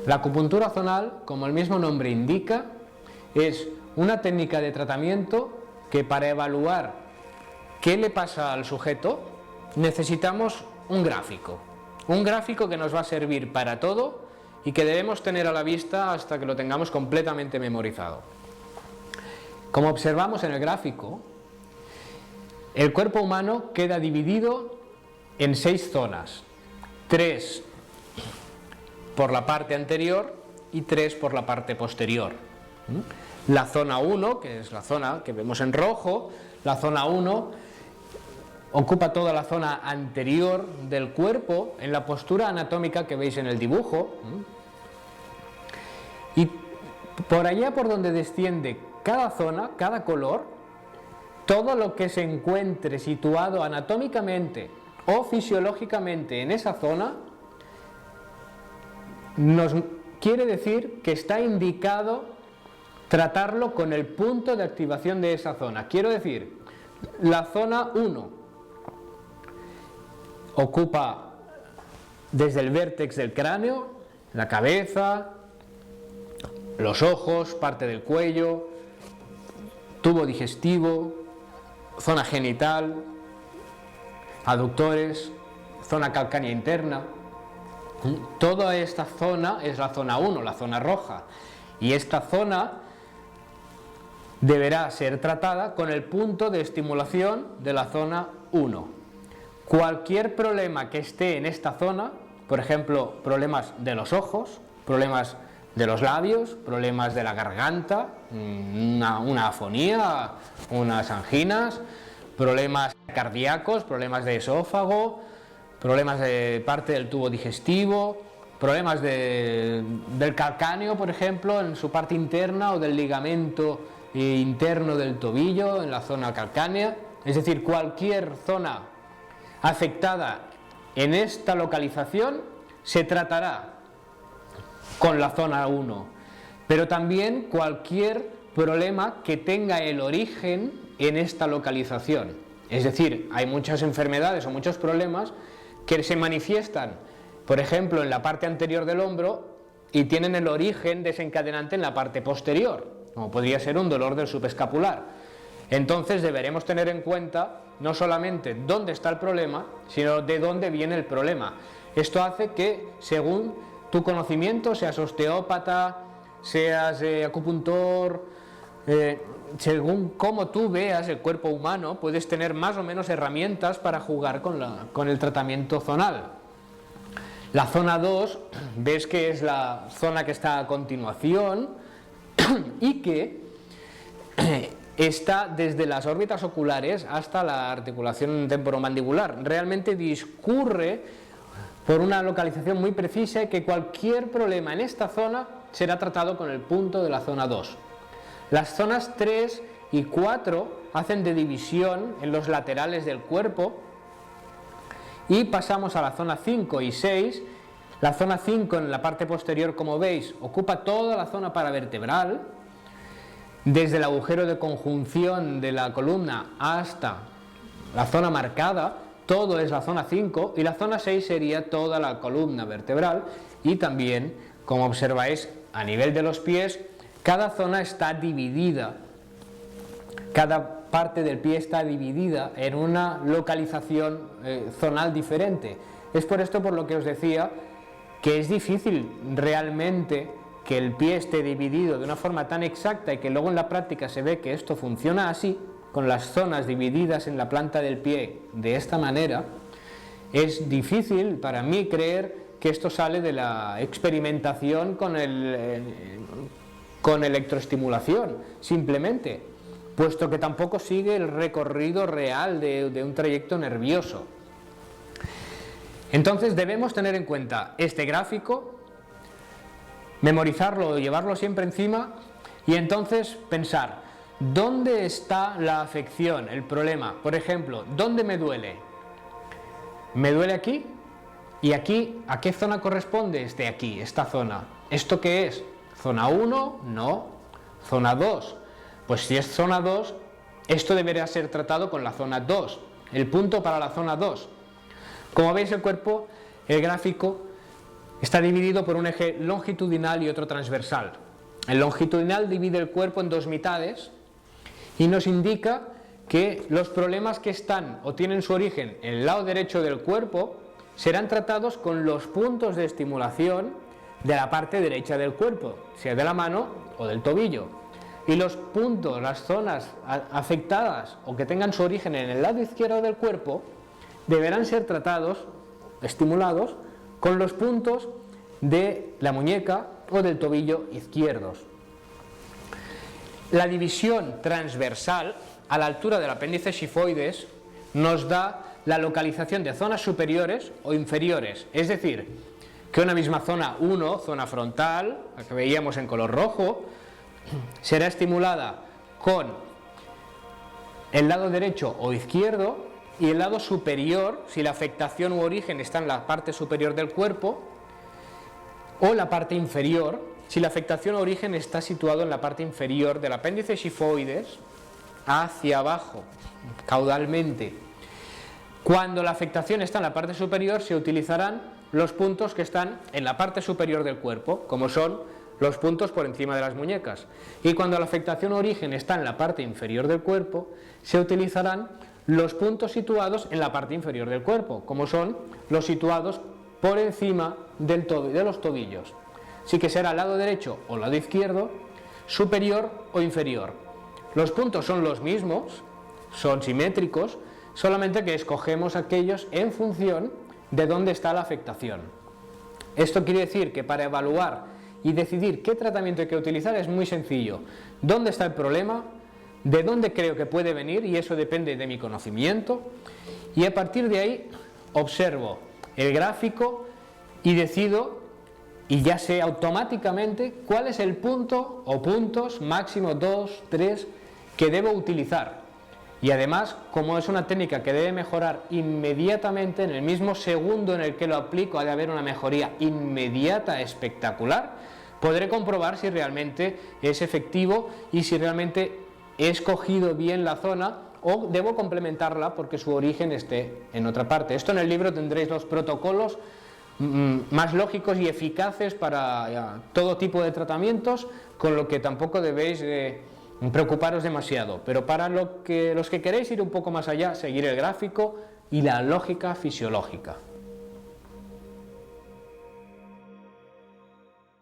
La acupuntura zonal, como el mismo nombre indica, es una técnica de tratamiento que para evaluar qué le pasa al sujeto necesitamos un gráfico que nos va a servir para todo y que debemos tener a la vista hasta que lo tengamos completamente memorizado. Como observamos en el gráfico, el cuerpo humano queda dividido en 6 zonas, 3 por la parte anterior y 3 por la parte posterior. La zona 1, que es la zona que vemos en rojo, la zona 1 ocupa toda la zona anterior del cuerpo en la postura anatómica que veis en el dibujo, y por allá por donde desciende cada zona, cada color, todo lo que se encuentre situado anatómicamente o fisiológicamente en esa zona nos quiere decir que está indicado tratarlo con el punto de activación de esa zona. Quiero decir, la zona 1 ocupa desde el vértex del cráneo, la cabeza, los ojos, parte del cuello, tubo digestivo, zona genital, aductores, zona calcánea interna. Toda esta zona es la zona 1, la zona roja, y esta zona deberá ser tratada con el punto de estimulación de la zona 1. Cualquier problema que esté en esta zona, por ejemplo, problemas de los ojos, problemas de los labios, problemas de la garganta, una afonía, unas anginas, problemas cardíacos, problemas de esófago, problemas de parte del tubo digestivo, problemas del calcáneo, por ejemplo, en su parte interna, o del ligamento interno del tobillo, en la zona calcánea. Es decir, cualquier zona afectada en esta localización se tratará con la zona 1, pero también cualquier problema que tenga el origen en esta localización. Es decir, hay muchas enfermedades o muchos problemas que se manifiestan, por ejemplo, en la parte anterior del hombro y tienen el origen desencadenante en la parte posterior, como podría ser un dolor del subescapular. Entonces deberemos tener en cuenta no solamente dónde está el problema, sino de dónde viene el problema. Esto hace que, según tu conocimiento, seas osteópata, seas acupuntor, según cómo tú veas el cuerpo humano, puedes tener más o menos herramientas para jugar con el tratamiento zonal. La zona 2, ves que es la zona que está a continuación y que está desde las órbitas oculares hasta la articulación temporomandibular. Realmente discurre por una localización muy precisa, y que cualquier problema en esta zona será tratado con el punto de la zona 2. Las zonas 3 y 4 hacen de división en los laterales del cuerpo, y pasamos a la zona 5 y 6. La zona 5, en la parte posterior, como veis, ocupa toda la zona paravertebral, desde el agujero de conjunción de la columna hasta la zona marcada. Todo es la zona 5, y la zona 6 sería toda la columna vertebral. Y también, como observáis, a nivel de los pies, cada zona está dividida, cada parte del pie está dividida en una localización zonal diferente. Es por esto por lo que os decía que es difícil realmente que el pie esté dividido de una forma tan exacta, y que luego en la práctica se ve que esto funciona así, con las zonas divididas en la planta del pie de esta manera. Es difícil para mí creer que esto sale de la experimentación con electroestimulación, simplemente, puesto que tampoco sigue el recorrido real de un trayecto nervioso. Entonces debemos tener en cuenta este gráfico, memorizarlo, llevarlo siempre encima, y entonces pensar: ¿dónde está la afección, el problema? Por ejemplo, ¿dónde me duele? ¿Me duele aquí? ¿Y aquí a qué zona corresponde aquí, esta zona? ¿Esto qué es? ¿Zona 1? No. ¿Zona 2? Pues si es zona 2, esto debería ser tratado con la zona 2, el punto para la zona 2. Como veis, el cuerpo, el gráfico, está dividido por un eje longitudinal y otro transversal. El longitudinal divide el cuerpo en dos mitades y nos indica que los problemas que están o tienen su origen en el lado derecho del cuerpo serán tratados con los puntos de estimulación de la parte derecha del cuerpo, sea de la mano o del tobillo. Y los puntos, las zonas afectadas o que tengan su origen en el lado izquierdo del cuerpo deberán ser tratados, estimulados, con los puntos de la muñeca o del tobillo izquierdos. La división transversal a la altura del apéndice sifoides nos da la localización de zonas superiores o inferiores, es decir, que una misma zona 1, zona frontal, la que veíamos en color rojo, será estimulada con el lado derecho o izquierdo, y el lado superior, si la afectación u origen está en la parte superior del cuerpo, o la parte inferior, si la afectación o origen está situado en la parte inferior del apéndice sifoides, hacia abajo, caudalmente. Cuando la afectación está en la parte superior, se utilizarán los puntos que están en la parte superior del cuerpo, como son los puntos por encima de las muñecas. Y cuando la afectación o origen está en la parte inferior del cuerpo, se utilizarán los puntos situados en la parte inferior del cuerpo, como son los situados por encima de los tobillos. Así que será lado derecho o lado izquierdo, superior o inferior. Los puntos son los mismos, son simétricos, solamente que escogemos aquellos en función de dónde está la afectación. Esto quiere decir que para evaluar y decidir qué tratamiento hay que utilizar es muy sencillo. ¿Dónde está el problema? ¿De dónde creo que puede venir? Y eso depende de mi conocimiento. Y a partir de ahí observo el gráfico y decido, y ya sé automáticamente cuál es el punto o puntos, máximo 2, 3, que debo utilizar. Y además, como es una técnica que debe mejorar inmediatamente, en el mismo segundo en el que lo aplico ha de haber una mejoría inmediata, espectacular, podré comprobar si realmente es efectivo y si realmente he escogido bien la zona o debo complementarla porque su origen esté en otra parte. Esto en el libro tendréis los protocolos más lógicos y eficaces para todo tipo de tratamientos, con lo que tampoco debéis preocuparos demasiado, pero para los que queréis ir un poco más allá, seguir el gráfico y la lógica fisiológica.